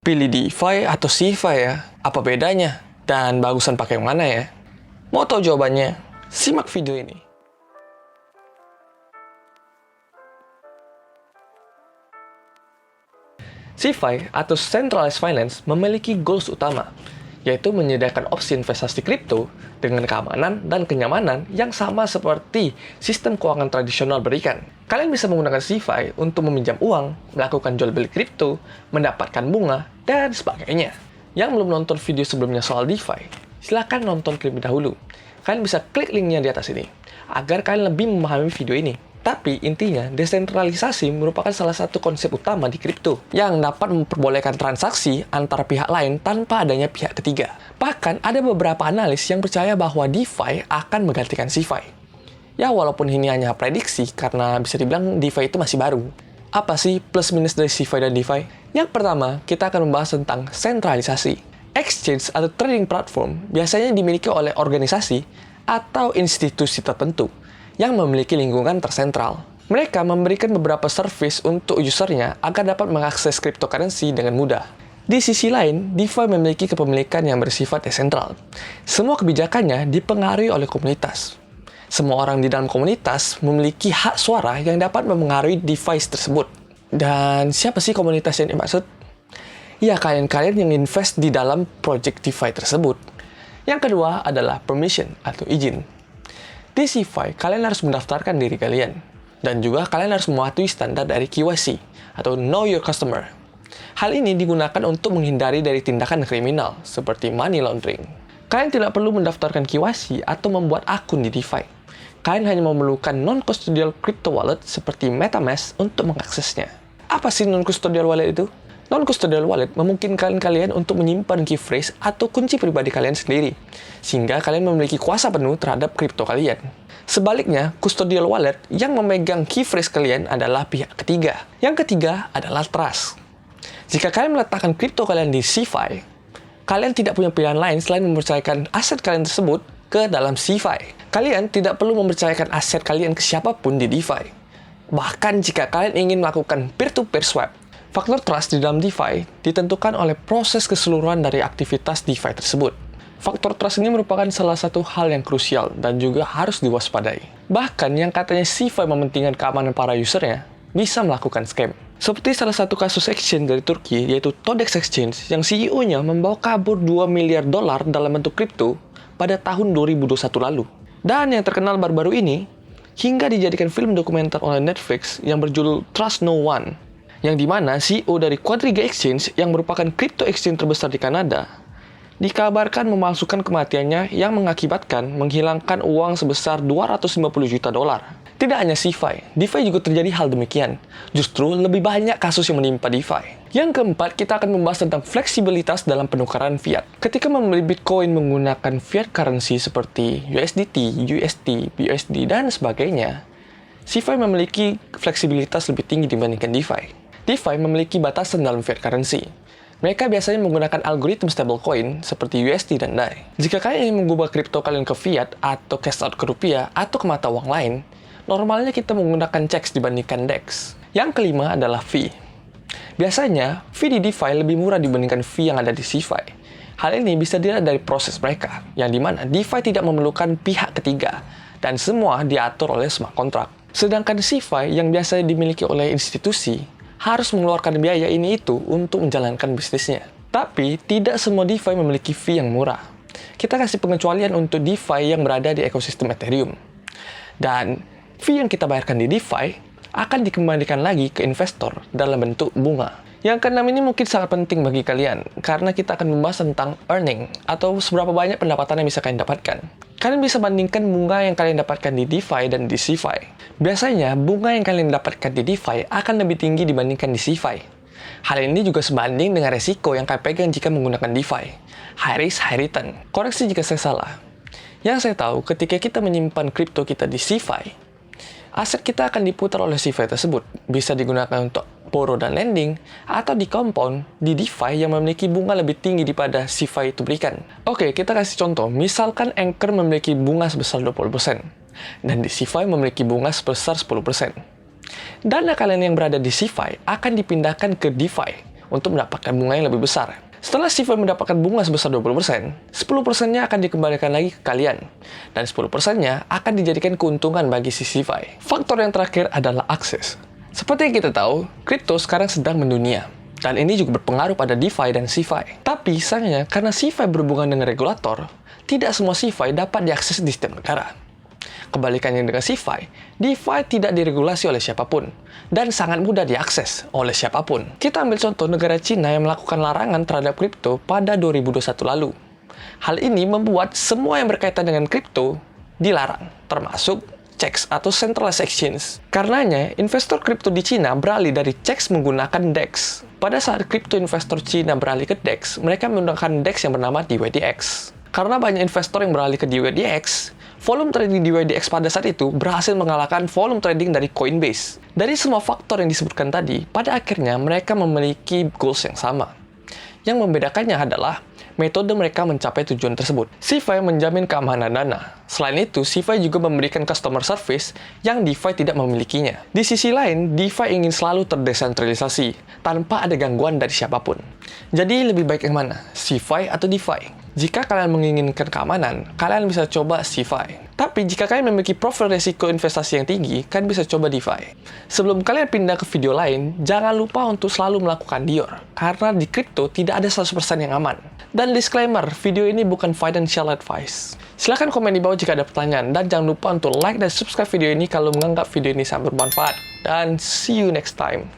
Pilih DeFi atau CeFi ya? Apa bedanya? Dan bagusan pakai yang mana ya? Mau tahu jawabannya? Simak video ini. CeFi atau Centralized Finance memiliki goals utama, yaitu menyediakan opsi investasi kripto dengan keamanan dan kenyamanan yang sama seperti sistem keuangan tradisional berikan. Kalian bisa menggunakan CeFi untuk meminjam uang, melakukan jual beli kripto, mendapatkan bunga, dan sebagainya. Yang belum nonton video sebelumnya soal DeFi, silahkan nonton terlebih dahulu. Kalian bisa klik linknya di atas ini, agar kalian lebih memahami video ini. Tapi intinya, desentralisasi merupakan salah satu konsep utama di kripto yang dapat memperbolehkan transaksi antara pihak lain tanpa adanya pihak ketiga. Bahkan ada beberapa analis yang percaya bahwa DeFi akan menggantikan CeFi. Ya walaupun ini hanya prediksi karena bisa dibilang DeFi itu masih baru. Apa sih plus minus dari CeFi dan DeFi? Yang pertama, kita akan membahas tentang sentralisasi. Exchange atau trading platform biasanya dimiliki oleh organisasi atau institusi tertentu yang memiliki lingkungan tersentral. Mereka memberikan beberapa service untuk usernya agar dapat mengakses cryptocurrency dengan mudah. Di sisi lain, DeFi memiliki kepemilikan yang bersifat desentral. Semua kebijakannya dipengaruhi oleh komunitas. Semua orang di dalam komunitas memiliki hak suara yang dapat memengaruhi device tersebut. Dan siapa sih komunitas yang dimaksud? Ya, kalian-kalian yang invest di dalam project DeFi tersebut. Yang kedua adalah permission atau izin. Di CeFi, kalian harus mendaftarkan diri kalian. Dan juga kalian harus mematuhi standar dari KYC, atau Know Your Customer. Hal ini digunakan untuk menghindari dari tindakan kriminal, seperti money laundering. Kalian tidak perlu mendaftarkan KYC atau membuat akun di DeFi. Kalian hanya memerlukan non-custodial crypto wallet seperti MetaMask untuk mengaksesnya. Apa sih non-custodial wallet itu? Non-custodial wallet memungkinkan kalian untuk menyimpan key phrase atau kunci pribadi kalian sendiri, sehingga kalian memiliki kuasa penuh terhadap kripto kalian. Sebaliknya, custodial wallet yang memegang key phrase kalian adalah pihak ketiga. Yang ketiga adalah trust. Jika kalian meletakkan kripto kalian di CeFi, kalian tidak punya pilihan lain selain mempercayakan aset kalian tersebut ke dalam CeFi. Kalian tidak perlu mempercayakan aset kalian ke siapapun di DeFi. Bahkan jika kalian ingin melakukan peer-to-peer swap, faktor trust di dalam DeFi ditentukan oleh proses keseluruhan dari aktivitas DeFi tersebut. Faktor trust ini merupakan salah satu hal yang krusial dan juga harus diwaspadai. Bahkan yang katanya CeFi mementingkan keamanan para usernya, bisa melakukan scam. Seperti salah satu kasus exchange dari Turki, yaitu Todex Exchange, yang CEO-nya membawa kabur $2 miliar dalam bentuk kripto pada tahun 2021 lalu. Dan yang terkenal baru-baru ini, hingga dijadikan film dokumenter oleh Netflix yang berjudul Trust No One, yang dimana CEO dari Quadriga Exchange yang merupakan crypto exchange terbesar di Kanada dikabarkan memalsukan kematiannya yang mengakibatkan menghilangkan uang sebesar $250 juta. Tidak hanya CeFi, DeFi juga terjadi hal demikian. Justru lebih banyak kasus yang menimpa DeFi. Yang keempat, kita akan membahas tentang fleksibilitas dalam penukaran fiat. Ketika membeli Bitcoin menggunakan fiat currency seperti USDT, USD, BUSD, dan sebagainya, CeFi memiliki fleksibilitas lebih tinggi dibandingkan DeFi. DeFi memiliki batasan dalam fiat currency. Mereka biasanya menggunakan algoritma stablecoin seperti USD dan DAI. Jika kalian ingin mengubah kripto kalian ke fiat atau cash out ke rupiah atau ke mata uang lain, normalnya kita menggunakan checks dibandingkan DEX. Yang kelima adalah fee. Biasanya, fee di DeFi lebih murah dibandingkan fee yang ada di CeFi. Hal ini bisa dilihat dari proses mereka, yang dimana DeFi tidak memerlukan pihak ketiga, dan semua diatur oleh smart contract. Sedangkan CeFi yang biasanya dimiliki oleh institusi, harus mengeluarkan biaya ini itu untuk menjalankan bisnisnya. Tapi, tidak semua DeFi memiliki fee yang murah. Kita kasih pengecualian untuk DeFi yang berada di ekosistem Ethereum. Dan, fee yang kita bayarkan di DeFi akan dikembalikan lagi ke investor dalam bentuk bunga. Yang keenam ini mungkin sangat penting bagi kalian, karena kita akan membahas tentang earning, atau seberapa banyak pendapatan yang bisa kalian dapatkan. Kalian bisa bandingkan bunga yang kalian dapatkan di DeFi dan di CeFi. Biasanya, bunga yang kalian dapatkan di DeFi akan lebih tinggi dibandingkan di CeFi. Hal ini juga sebanding dengan resiko yang kalian pegang jika menggunakan DeFi. High risk, high return. Koreksi jika saya salah. Yang saya tahu, ketika kita menyimpan kripto kita di CeFi, aset kita akan diputar oleh CeFi tersebut. Bisa digunakan untuk borrow dan lending, atau di compound di DeFi yang memiliki bunga lebih tinggi daripada CeFi itu berikan. Oke, kita kasih contoh. Misalkan Anchor memiliki bunga sebesar 20%, dan di CeFi memiliki bunga sebesar 10%. Dana kalian yang berada di CeFi akan dipindahkan ke DeFi untuk mendapatkan bunga yang lebih besar. Setelah CeFi mendapatkan bunga sebesar 20%, 10%-nya akan dikembalikan lagi ke kalian, dan 10%-nya akan dijadikan keuntungan bagi si CeFi. Faktor yang terakhir adalah akses. Seperti yang kita tahu, kripto sekarang sedang mendunia, dan ini juga berpengaruh pada DeFi dan CeFi. Tapi sayangnya, karena CeFi berhubungan dengan regulator, tidak semua CeFi dapat diakses di setiap negara. Kebalikannya dengan CeFi, DeFi tidak diregulasi oleh siapapun, dan sangat mudah diakses oleh siapapun. Kita ambil contoh negara Cina yang melakukan larangan terhadap kripto pada 2021 lalu. Hal ini membuat semua yang berkaitan dengan kripto dilarang, termasuk CEX atau Centralized Exchange. Karenanya, investor kripto di Cina beralih dari CEX menggunakan DEX. Pada saat kripto investor Cina beralih ke DEX, mereka menggunakan DEX yang bernama DYDX. Karena banyak investor yang beralih ke DYDX, volume trading DYDX pada saat itu berhasil mengalahkan volume trading dari Coinbase. Dari semua faktor yang disebutkan tadi, pada akhirnya mereka memiliki goals yang sama. Yang membedakannya adalah metode mereka mencapai tujuan tersebut. CeFi menjamin keamanan dana. Selain itu, CeFi juga memberikan customer service yang DeFi tidak memilikinya. Di sisi lain, DeFi ingin selalu terdesentralisasi, tanpa ada gangguan dari siapapun. Jadi lebih baik yang mana? CeFi atau DeFi? Jika kalian menginginkan keamanan, kalian bisa coba CeFi. Tapi jika kalian memiliki profil risiko investasi yang tinggi, kalian bisa coba DeFi. Sebelum kalian pindah ke video lain, jangan lupa untuk selalu melakukan DIOR, karena di kripto tidak ada 100% yang aman. Dan disclaimer, video ini bukan financial advice. Silahkan komen di bawah jika ada pertanyaan, dan jangan lupa untuk like dan subscribe video ini kalau menganggap video ini sangat bermanfaat. Dan see you next time.